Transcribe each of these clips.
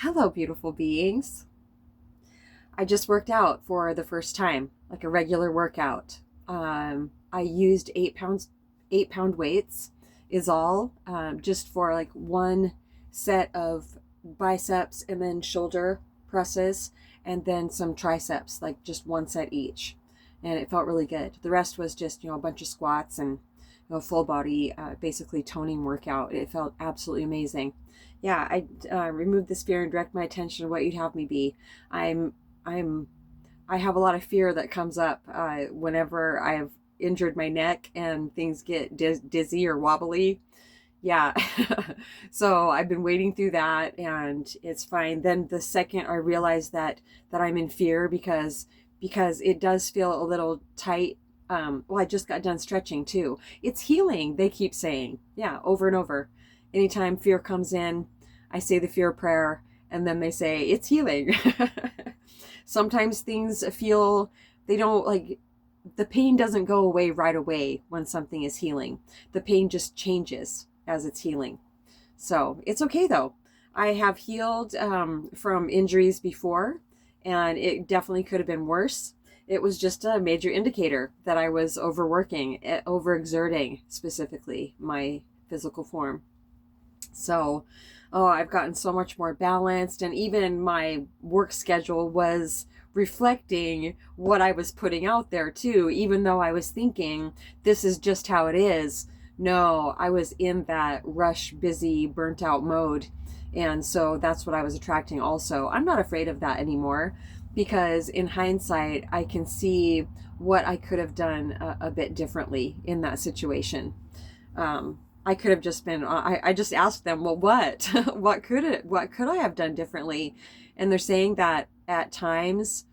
Hello, beautiful beings. I just worked out for the first time, like a regular workout. I used 8 pounds, 8 pound weights is all, just for like one set of biceps and then shoulder presses, and then some triceps, like just one set each. And it felt really good. The rest was just, a bunch of squats and, full body, basically toning workout. It felt absolutely amazing. Yeah, I removed this fear and direct my attention to what you'd have me be. I'm I'm I have a lot of fear that comes up whenever I've injured my neck and things get dizzy or wobbly. Yeah. So I've been waiting through that and it's fine. Then the second I realize that I'm in fear because it does feel a little tight. Well, I just got done stretching too. It's healing, they keep saying. Yeah, over and over. Anytime fear comes in, I say the fear prayer and then they say it's healing. Sometimes things feel, they don't like, the pain doesn't go away right away when something is healing. The pain just changes as it's healing. So it's okay though. I have healed from injuries before, and it definitely could have been worse. It was just a major indicator that I was overworking, overexerting specifically my physical form. So, oh, I've gotten so much more balanced, and even my work schedule was reflecting what I was putting out there too, even though I was thinking this is just how it is. No, I was in that rush, busy, burnt out mode. And so that's what I was attracting also. I'm not afraid of that anymore because in hindsight, I can see what I could have done a bit differently in that situation. I could have just been, I just asked them, well, what, what could I have done differently? And they're saying that at times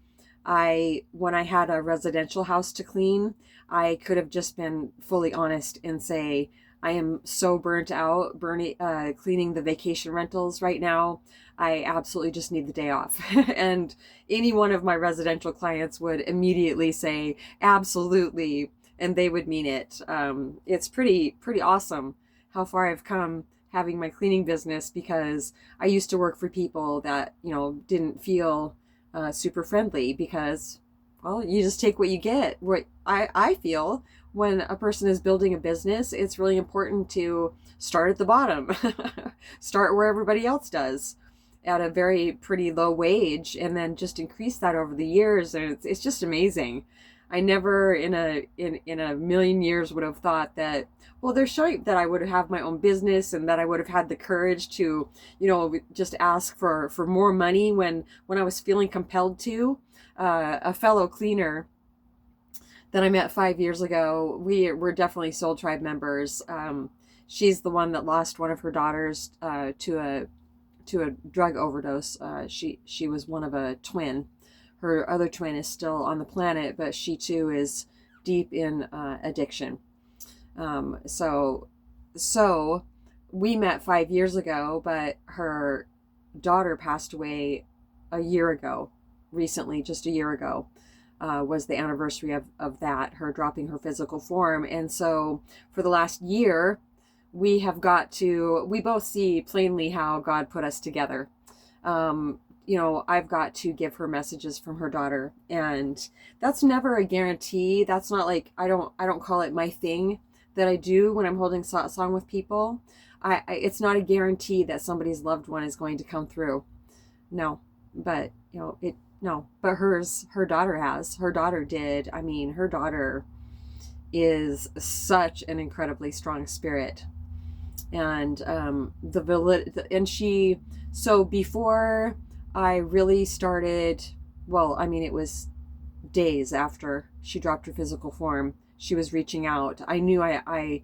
when I had a residential house to clean, I could have just been fully honest and say, I am so burnt out, cleaning the vacation rentals right now. I absolutely just need the day off. And any one of my residential clients would immediately say, absolutely. And they would mean it. It's pretty awesome how far I've come having my cleaning business, because I used to work for people that, didn't feel super friendly because, well, you just take what you get. What I feel when a person is building a business, it's really important to start at the bottom, start where everybody else does at a very pretty low wage, and then just increase that over the years. And it's just amazing. I never in a million years would have thought that, well, they're showing that I would have my own business and that I would have had the courage to, just ask for more money when I was feeling compelled to. A fellow cleaner that I met 5 years ago, we're definitely Soul Tribe members. She's the one that lost one of her daughters to a drug overdose. She was one of a twin. Her other twin is still on the planet, but she too is deep in addiction. So we met 5 years ago, but her daughter passed away a year ago, recently, just a year ago. Was the anniversary of that, her dropping her physical form. And so for the last year, we both see plainly how God put us together. I've got to give her messages from her daughter, and that's never a guarantee. That's not like, I don't call it my thing that I do when I'm holding satsang with people. It's not a guarantee that somebody's loved one is going to come through. No, but no, but her daughter did. I mean, her daughter is such an incredibly strong spirit. And so before I really started, well, I mean, it was days after she dropped her physical form, she was reaching out. I knew I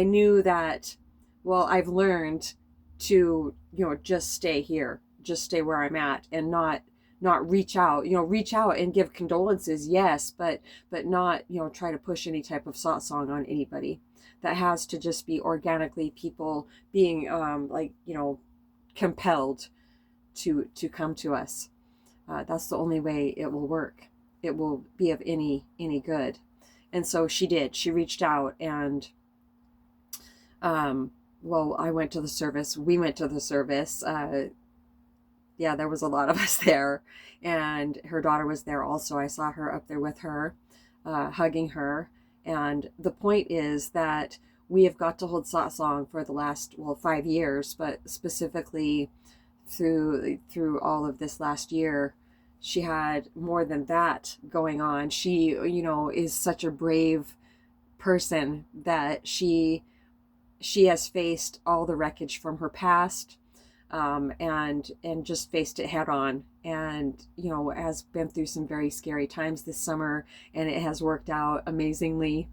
knew that, well, I've learned to, just stay here, just stay where I'm at, and not reach out, reach out and give condolences. Yes, but not, try to push any type of satsang on anybody. That has to just be organically people being, compelled to come to us. That's the only way it will work. It will be of any good. And so she did. She reached out, and well, I went to the service. We went to the service. Yeah, there was a lot of us there. And her daughter was there also. I saw her up there with her, hugging her. And the point is that we have got to hold satsang for the last, well, 5 years, but specifically through all of this last year, she had more than that going on. She, is such a brave person that she has faced all the wreckage from her past, and just faced it head on, and has been through some very scary times this summer, and it has worked out amazingly.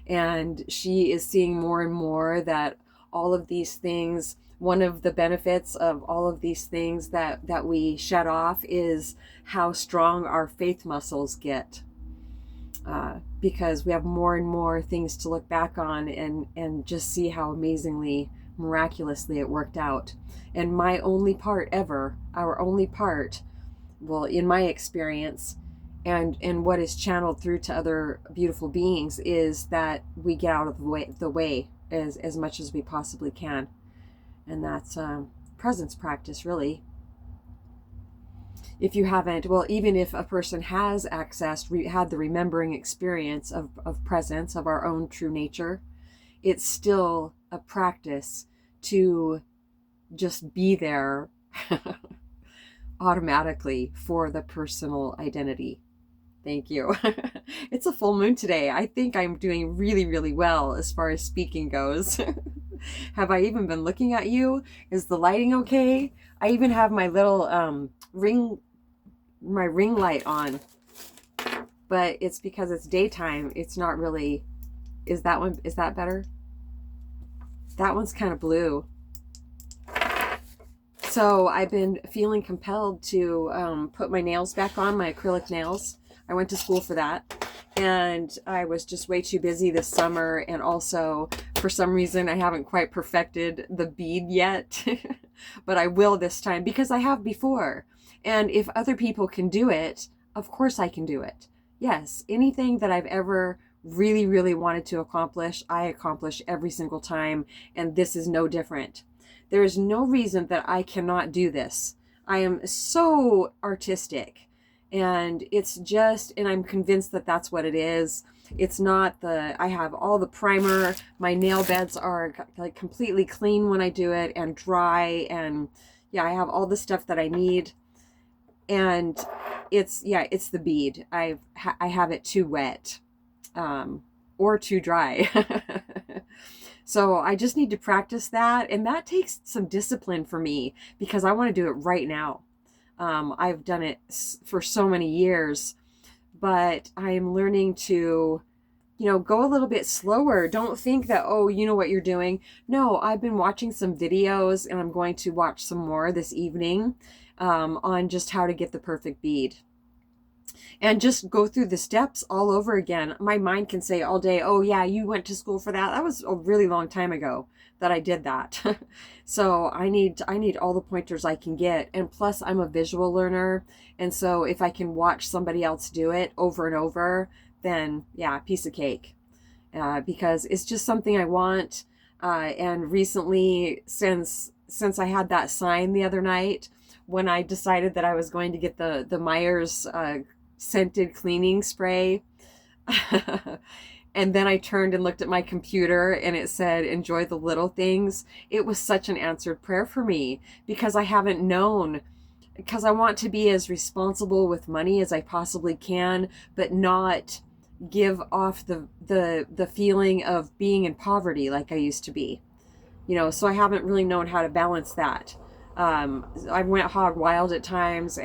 And she is seeing more and more that all of these things, one of the benefits of all of these things that we shed off is how strong our faith muscles get, because we have more and more things to look back on and just see how amazingly, miraculously it worked out. And my only part ever, our only part, well, in my experience, and what is channeled through to other beautiful beings, is that we get out of the way as much as we possibly can. And that's presence practice, really. If you haven't, well, even if a person has had the remembering experience of presence, of our own true nature, it's still a practice to just be there automatically for the personal identity. Thank you. It's a full moon today. I think I'm doing really, really well as far as speaking goes. Have I even been looking at you? Is the lighting okay? I even have my little ring light on, but it's because it's daytime. It's not really. Is that better? That one's kind of blue. So I've been feeling compelled to put my nails back on, my acrylic nails. I went to school for that, and I was just way too busy this summer. And also, for some reason, I haven't quite perfected the bead yet, but I will this time because I have before. And if other people can do it, of course I can do it. Yes, anything that I've ever really, really wanted to accomplish, I accomplish every single time, and this is no different. There is no reason that I cannot do this. I am so artistic. And it's just, and I'm convinced that that's what it is. It's not I have all the primer. My nail beds are like completely clean when I do it, and dry. And yeah, I have all the stuff that I need. And it's the bead. I have it too wet, or too dry. So I just need to practice that. And that takes some discipline for me because I want to do it right now. I've done it for so many years, but I'm learning to, go a little bit slower. Don't think that, oh, you know what you're doing. No, I've been watching some videos, and I'm going to watch some more this evening, on just how to get the perfect bead. And just go through the steps all over again. My mind can say all day, oh yeah, you went to school for that. That was a really long time ago that I did that. So I need all the pointers I can get. And plus I'm a visual learner. And so if I can watch somebody else do it over and over, then yeah, piece of cake. Because it's just something I want. And recently, since I had that sign the other night, when I decided that I was going to get the Myers scented cleaning spray, and then I turned and looked at my computer and it said, enjoy the little things. It was such an answered prayer for me, because I haven't known, because I want to be as responsible with money as I possibly can, but not give off the feeling of being in poverty like I used to be. So I haven't really known how to balance that. I went hog wild at times,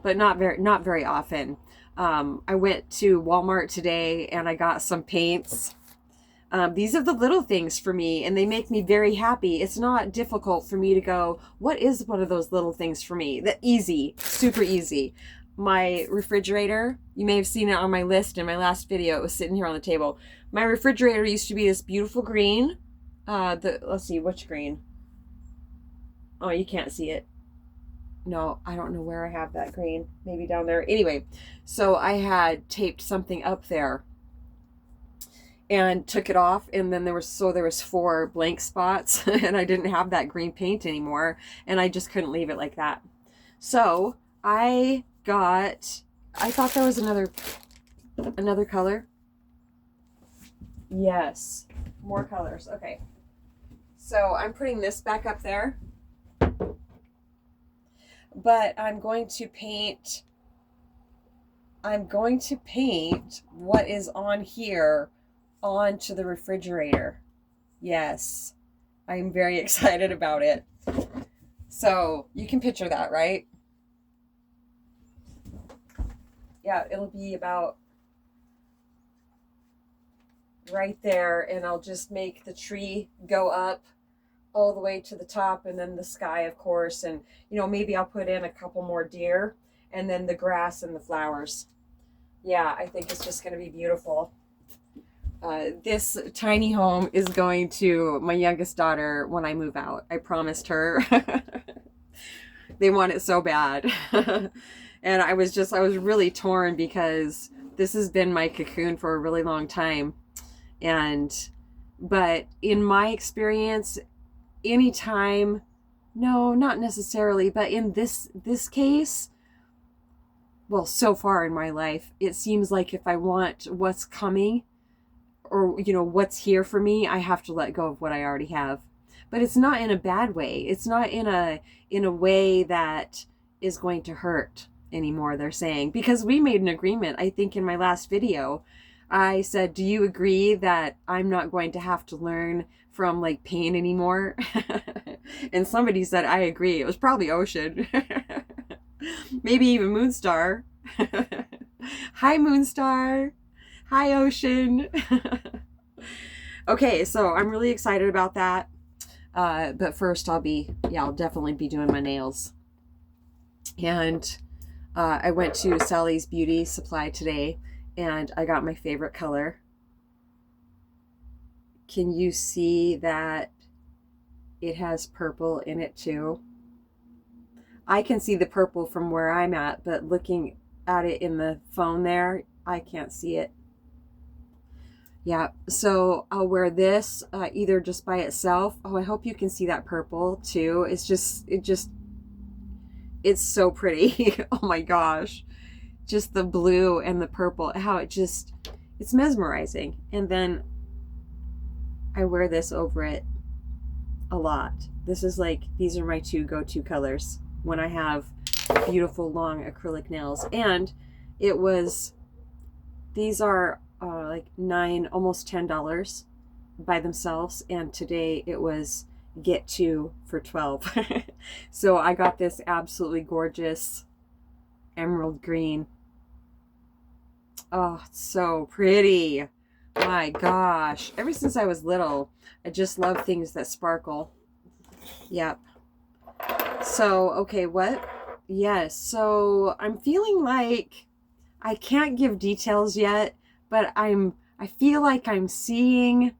but not very often. I went to Walmart today and I got some paints. These are the little things for me, and they make me very happy. It's not difficult for me to go, what is one of those little things for me? Easy, super easy. My refrigerator, you may have seen it on my list in my last video. It was sitting here on the table. My refrigerator used to be this beautiful green. Let's see, which green? Oh, you can't see it. No, I don't know where I have that green. Maybe down there. Anyway, so I had taped something up there and took it off, and then there was 4 blank spots and I didn't have that green paint anymore, and I just couldn't leave it like that. So I thought there was another color. Yes, more colors. Okay. So I'm putting this back up there, but I'm going to paint what is on here onto the refrigerator. Yes, I'm very excited about it. So you can picture that, right? Yeah, it'll be about right there, and I'll just make the tree go up all the way to the top, and then the sky, of course, and maybe I'll put in a couple more deer, and then the grass and the flowers. Yeah, I think it's just going to be beautiful. This tiny home is going to my youngest daughter when I move out. I promised her. They want it so bad. And I was really torn because this has been my cocoon for a really long time. But in my experience, anytime, no, not necessarily, but in this case, well, so far in my life, it seems like if I want what's coming or, what's here for me, I have to let go of what I already have. But it's not in a bad way. It's not in a way that is going to hurt anymore, they're saying. Because we made an agreement, I think in my last video, I said, do you agree that I'm not going to have to learn from like pain anymore? And somebody said, I agree. It was probably Ocean. Maybe even Moonstar. Hi, Moonstar. Hi, Ocean. Okay, so I'm really excited about that. But first I'll definitely be doing my nails. And I went to Sally's Beauty Supply today, and I got my favorite color. Can you see that it has purple in it too? I can see the purple from where I'm at, but looking at it in the phone there, I can't see it. Yeah, so I'll wear this either just by itself. Oh, I hope you can see that purple too. It's so pretty. Oh my gosh. Just the blue and the purple, how it's mesmerizing. And then I wear this over it a lot. These are my two go-to colors when I have beautiful long acrylic nails. And these are like $9, almost $10 by themselves, and today it was get two for $12. So I got this absolutely gorgeous emerald green. Oh, it's so pretty. My gosh, ever since I was little, I just love things that sparkle. Yep. So okay, what? Yes, so I'm feeling like I can't give details yet, but I feel like I'm seeing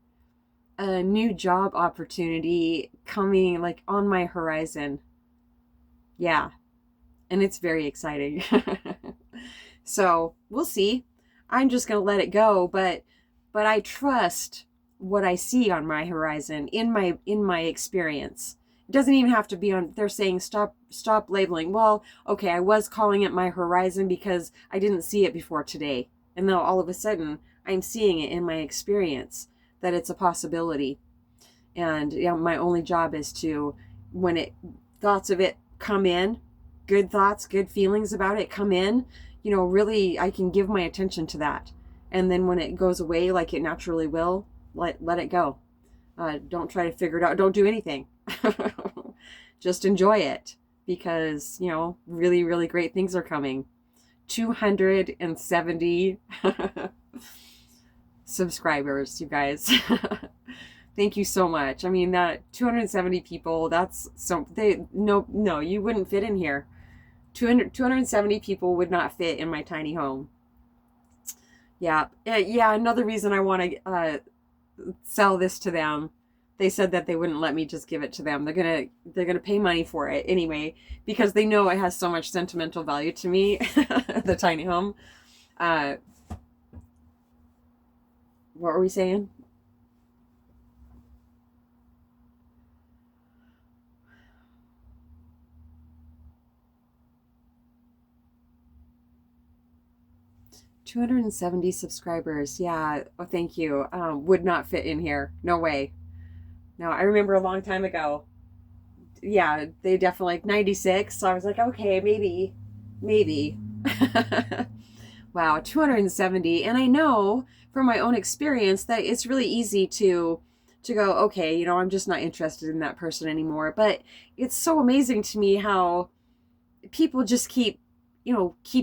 a new job opportunity coming like on my horizon. Yeah. And it's very exciting. So we'll see. I'm just going to let it go, but I trust what I see on my horizon in my experience. It doesn't even have to be on, they're saying stop labeling. Well, okay, I was calling it my horizon because I didn't see it before today. And now all of a sudden I'm seeing it in my experience that it's a possibility. And my only job is to, when thoughts of it come in, good thoughts, good feelings about it come in, really I can give my attention to that. And then when it goes away, like it naturally will, let it go. Don't try to figure it out. Don't do anything. Just enjoy it, because, really, really great things are coming. 270 subscribers, you guys. Thank you so much. I mean, that 270 people, no, you wouldn't fit in here. 270 people would not fit in my tiny home. Yeah. Yeah. Another reason I want to sell this to them. They said that they wouldn't let me just give it to them. They're going to pay money for it anyway, because they know it has so much sentimental value to me, the tiny home. What were we saying? 270 subscribers. Yeah. Oh, thank you. Would not fit in here. No way. No, I remember a long time ago. Yeah, they definitely like 96. So I was like, okay, maybe. Wow, 270. And I know from my own experience that it's really easy to go, okay, you know, I'm just not interested in that person anymore. But it's so amazing to me how people just keep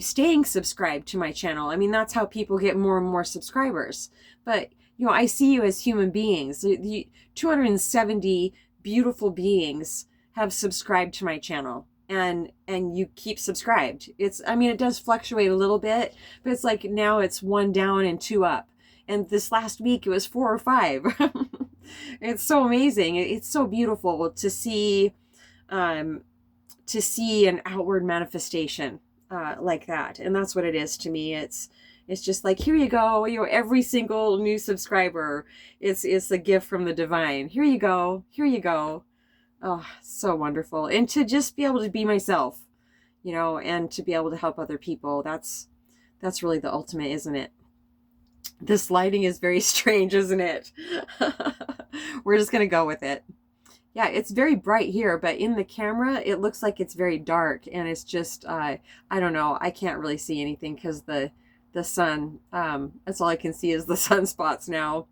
staying subscribed to my channel. I mean, that's how people get more and more subscribers. But, you know, I see you as human beings. The 270 beautiful beings have subscribed to my channel, and you keep subscribed. I mean, it does fluctuate a little bit, but it's like now it's 1 down and 2 up. And this last week it was 4 or 5. It's so amazing. It's so beautiful to see an outward manifestation like that. And that's what it is to me. It's just like, here you go. You know, every single new subscriber is a gift from the divine. Here you go. Here you go. Oh, so wonderful. And to just be able to be myself, you know, and to be able to help other people. That's really the ultimate, isn't it? This lighting is very strange, isn't it? We're just going to go with it. Yeah, it's very bright here, but in the camera, it looks like it's very dark, and it's just, I don't know, I can't really see anything because the sun, that's all I can see is the sunspots now.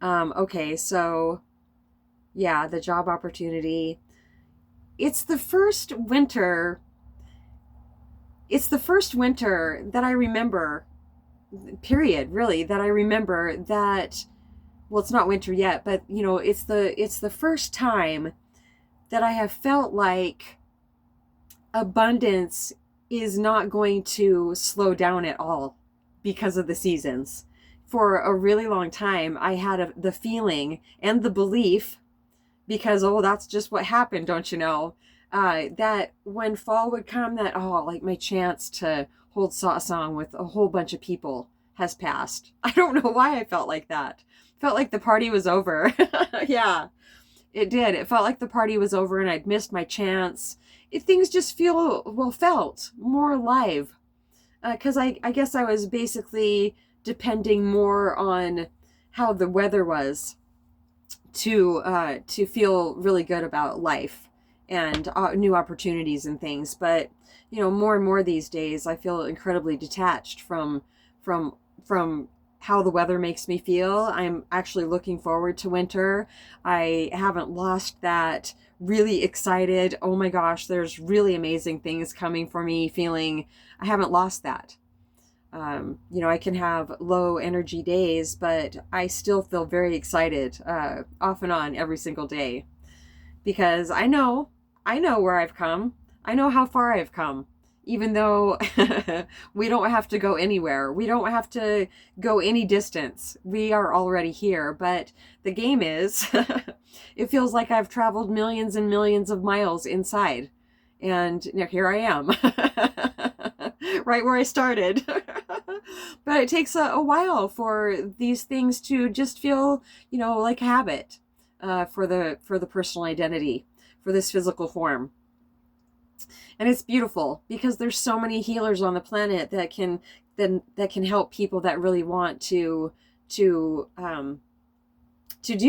Okay, so, yeah, the job opportunity. It's the first winter that I remember, period, really, that I remember that, well, it's not winter yet, but you know, it's the first time that I have felt like abundance is not going to slow down at all because of the seasons. For a really long time, I had the feeling and the belief, because, oh, that's just what happened, don't you know, that when fall would come, that, oh, like my chance to hold satsang with a whole bunch of people has passed. I don't know why I felt like that. Felt like the party was over. Yeah, it did. It felt like the party was over and I'd missed my chance. Things just felt more alive. Because I guess I was basically depending more on how the weather was to feel really good about life and new opportunities and things. But, you know, more and more these days, I feel incredibly detached from how the weather makes me feel. I'm actually looking forward to winter. I haven't lost that really excited, oh my gosh, there's really amazing things coming for me feeling. I haven't lost that. You know, I can have low energy days, but I still feel very excited off and on every single day, because I know where I've come. I know how far I've come. Even though we don't have to go anywhere. We don't have to go any distance. We are already here. But the game is, it feels like I've traveled millions and millions of miles inside. And now here I am. Right where I started. But it takes a while for these things to just feel, you know, like habit for the personal identity, for this physical form. And it's beautiful because there's so many healers on the planet that can help people that really want to do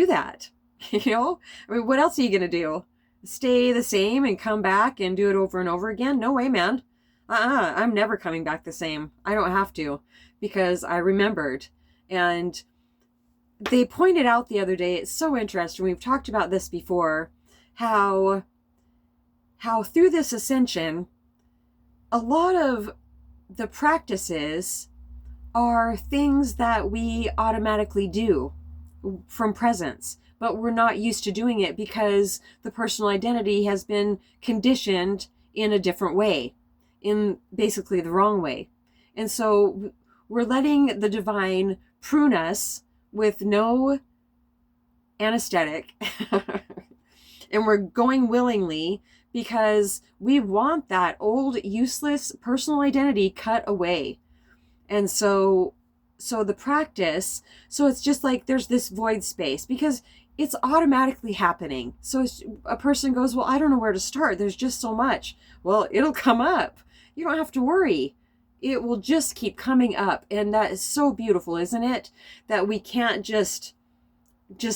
that. You know, I mean, what else are you gonna do? Stay the same and come back and do it over and over again? No way, man. I'm never coming back the same. I don't have to, because I remembered. And they pointed out the other day, it's so interesting. We've talked about this before, how through this ascension, a lot of the practices are things that we automatically do from presence, but we're not used to doing it because the personal identity has been conditioned in a different way, in basically the wrong way. And so we're letting the divine prune us with no anesthetic, and we're going willingly, because we want that old useless personal identity cut away. And so the practice, so it's just like there's this void space because it's automatically happening. So a person goes, well, I don't know where to start. There's just so much. Well, it'll come up. You don't have to worry. it will just keep coming up. And that is so beautiful, isn't it? That we can't just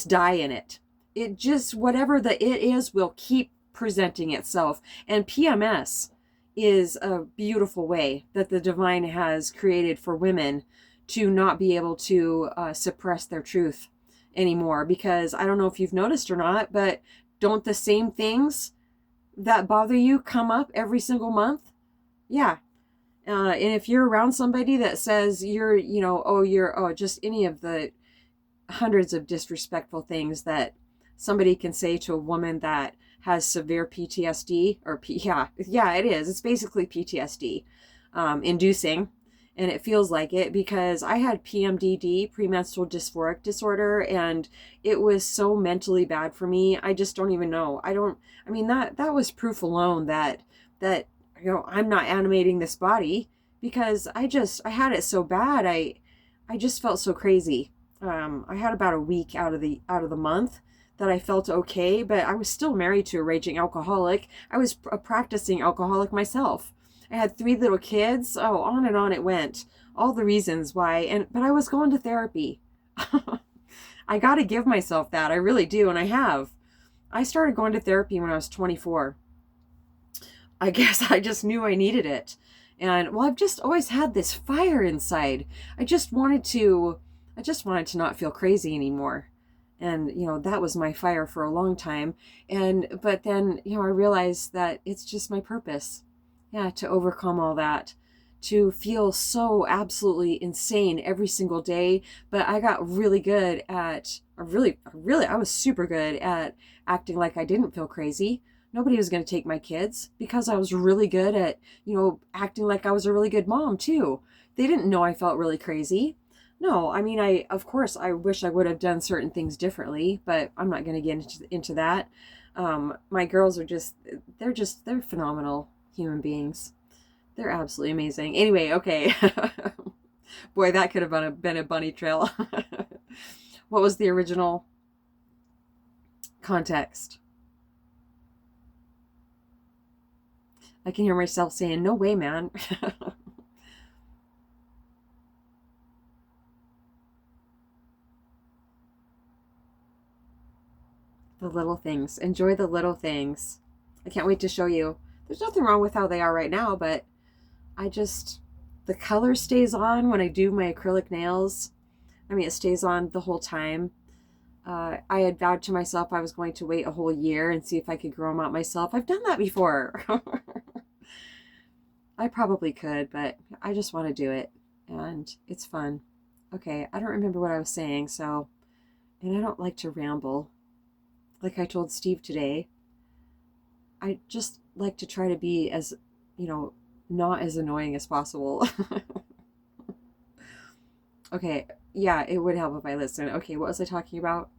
die in it. It just, whatever the it is, will keep presenting itself. And PMS is a beautiful way that the divine has created for women to not be able to suppress their truth anymore. Because I don't know if you've noticed or not, but don't the same things that bother you come up every single month? Yeah. And if you're around somebody that says you're, just any of the hundreds of disrespectful things that somebody can say to a woman that has severe PTSD, or yeah, it is. It's basically PTSD inducing, and it feels like it because I had PMDD, premenstrual dysphoric disorder, and it was so mentally bad for me. I just don't even know. That was proof alone that I'm not animating this body, because I had it so bad. I just felt so crazy. I had about a week out of the month that I felt okay, but I was still married to a raging alcoholic. I was a practicing alcoholic myself. I had 3 little kids. Oh, on and on it went. All the reasons why. But I was going to therapy. I got to give myself that. I really do. And I have. I started going to therapy when I was 24. I guess I just knew I needed it. And I've just always had this fire inside. I just wanted to not feel crazy anymore. And, that was my fire for a long time. But then, I realized that it's just my purpose. Yeah, to overcome all that, to feel so absolutely insane every single day. But I got really good at, I was super good at acting like I didn't feel crazy. Nobody was going to take my kids because I was really good at, acting like I was a really good mom too. They didn't know I felt really crazy. No, of course, I wish I would have done certain things differently, but I'm not going to get into that. My girls they're phenomenal human beings. They're absolutely amazing. Anyway, okay. Boy, that could have been a bunny trail. What was the original context? I can hear myself saying, no way, man. The little things. Enjoy the little things. I can't wait to show you. There's nothing wrong with how they are right now, but the color stays on when I do my acrylic nails. It stays on the whole time. I had vowed to myself I was going to wait a whole year and see if I could grow them out myself. I've done that before. I probably could, but I just want to do it, and it's fun. Okay, I don't remember what I was saying, and I don't like to ramble. Like I told Steve today, I just like to try to be as, not as annoying as possible. Okay, yeah, it would help if I listen. Okay, what was I talking about?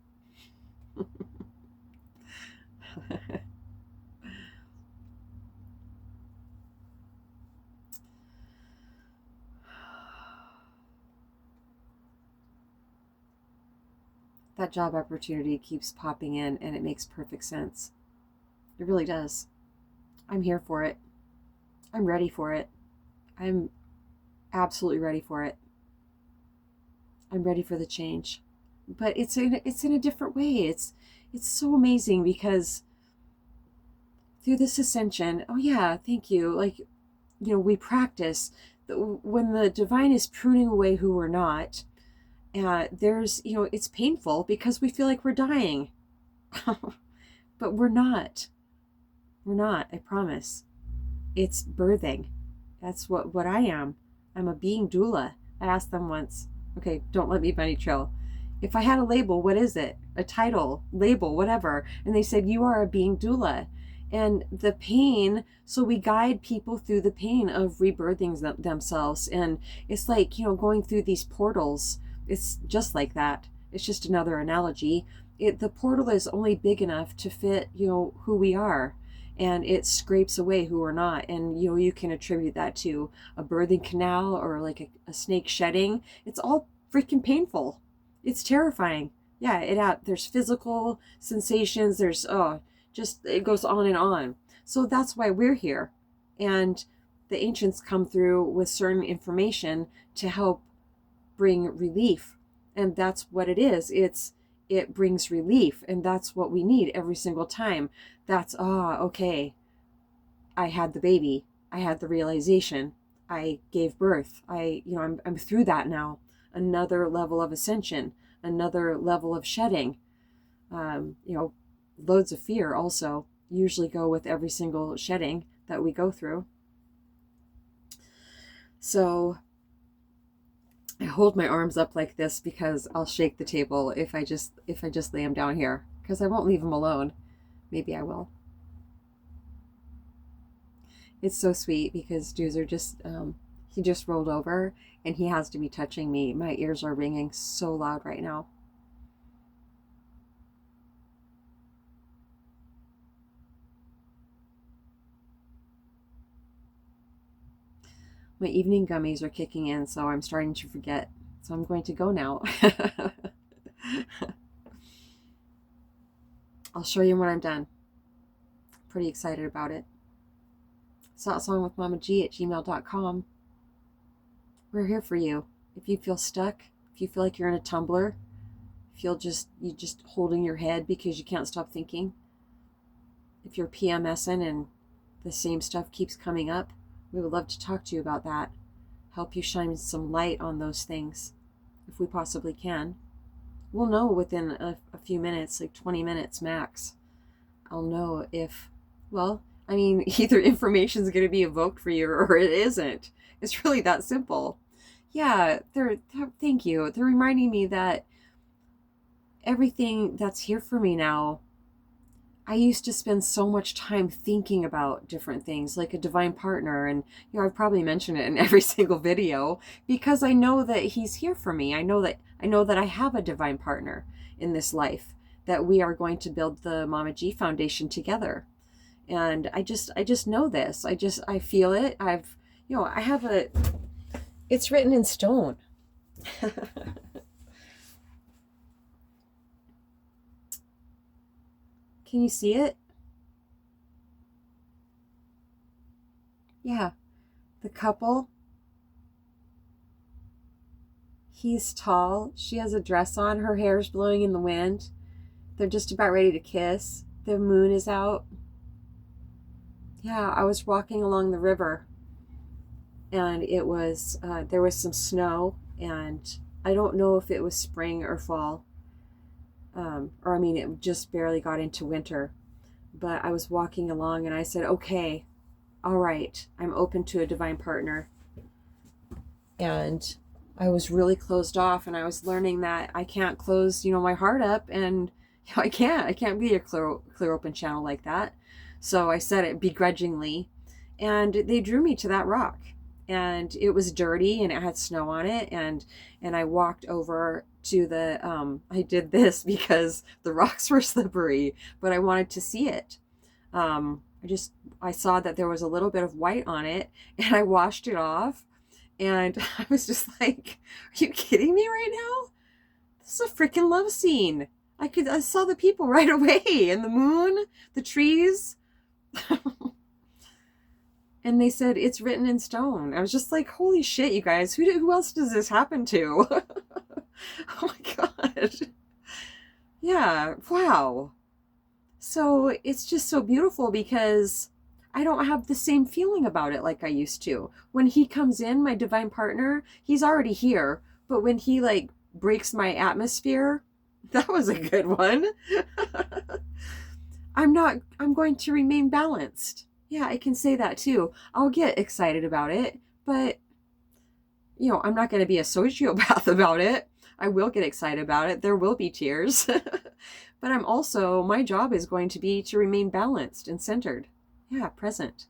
That job opportunity keeps popping in, and it makes perfect sense. It really does. I'm here for it. I'm ready for it. I'm absolutely ready for it. I'm ready for the change. But it's in a different way. It's so amazing because through this ascension, oh yeah, thank you. We practice when the divine is pruning away who we're not. There's, it's painful because we feel like we're dying. But we're not. We're not, I promise. It's birthing. That's what I am. I'm a being doula. I asked them once, okay, don't let me bunny trail. If I had a label, what is it? A title, label, whatever. And they said, you are a being doula. And the pain, so we guide people through the pain of rebirthing themselves. And it's like, going through these portals. It's just like that. It's just another analogy. The portal is only big enough to fit, who we are. And it scrapes away who we're not. And, you can attribute that to a birthing canal or like a snake shedding. It's all freaking painful. It's terrifying. Yeah, there's physical sensations. There's, it goes on and on. So that's why we're here. And the ancients come through with certain information to help bring relief. And that's what it is. It brings relief, and that's what we need every single time. That's okay. I had the baby. I had the realization. I gave birth. I'm through that now. Another level of ascension, another level of shedding. Loads of fear also usually go with every single shedding that we go through. So I hold my arms up like this because I'll shake the table if I just lay them down here, because I won't leave them alone. Maybe I will. It's so sweet because Doozer he just rolled over and he has to be touching me. My ears are ringing so loud right now. My evening gummies are kicking in, so I'm starting to forget. So I'm going to go now. I'll show you when I'm done. Pretty excited about it. satsangwithmamaji@gmail.com. We're here for you. If you feel stuck, if you feel like you're in a tumbler, if you're just holding your head because you can't stop thinking, if you're PMSing and the same stuff keeps coming up, we would love to talk to you about that. Help you shine some light on those things, if we possibly can. We'll know within a few minutes, like 20 minutes max. I'll know if, either information is going to be evoked for you or it isn't. It's really that simple. Yeah, thank you. They're reminding me that everything that's here for me now, I used to spend so much time thinking about different things, like a divine partner. And, I've probably mentioned it in every single video because I know that he's here for me. I know that I have a divine partner in this life, that we are going to build the Mamaji Foundation together. And I just know this. I feel it. It's written in stone. Can you see it? Yeah. The couple. He's tall. She has a dress on. Her hair's blowing in the wind. They're just about ready to kiss. The moon is out. Yeah, I was walking along the river and it was, there was some snow, and I don't know if it was spring or fall. It just barely got into winter, but I was walking along and I said, okay, all right, I'm open to a divine partner. And I was really closed off, and I was learning that I can't close, my heart up, and I can't be a clear open channel like that. So I said it begrudgingly, and they drew me to that rock, and it was dirty and it had snow on it. And I walked over to the, I did this because the rocks were slippery, but I wanted to see it. I saw that there was a little bit of white on it, and I washed it off, and I was just like, are you kidding me right now? This is a freaking love scene. I saw the people right away, and the moon, the trees. And they said, it's written in stone. I was just like, holy shit, you guys, who else does this happen to? Oh my God. Yeah, wow. So it's just so beautiful because I don't have the same feeling about it like I used to. When he comes in, my divine partner, he's already here. But when he breaks my atmosphere, that was a good one. I'm going to remain balanced. Yeah, I can say that too. I'll get excited about it, but I'm not going to be a sociopath about it. I will get excited about it. There will be tears. But my job is going to be to remain balanced and centered. Yeah, present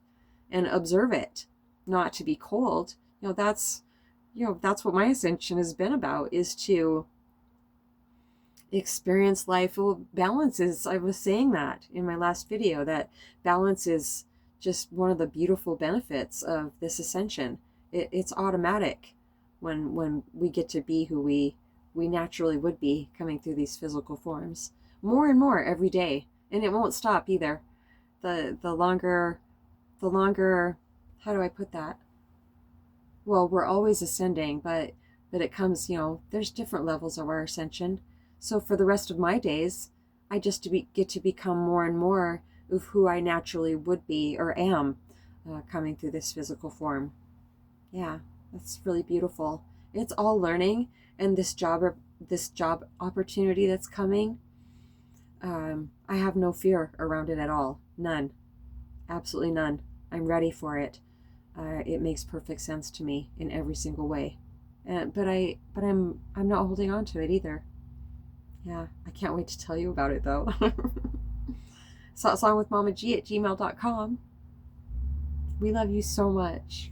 and observe it, not to be cold. That's what my ascension has been about, is to experience life. Well, balance is, I was saying that in my last video, that balance is just one of the beautiful benefits of this ascension. It's automatic when we get to be who we naturally would be coming through these physical forms, more and more every day. And it won't stop either. The longer how do I put that? Well, we're always ascending, but it comes, there's different levels of our ascension. So for the rest of my days, I just get to become more and more of who I naturally would be or am, coming through this physical form. Yeah, that's really beautiful. It's all learning, and this job opportunity that's coming, I have no fear around it at all. None. Absolutely none. I'm ready for it. It makes perfect sense to me in every single way. But I'm not holding on to it either. Yeah, I can't wait to tell you about it though. satsangwithmamaji@gmail.com. We love you so much.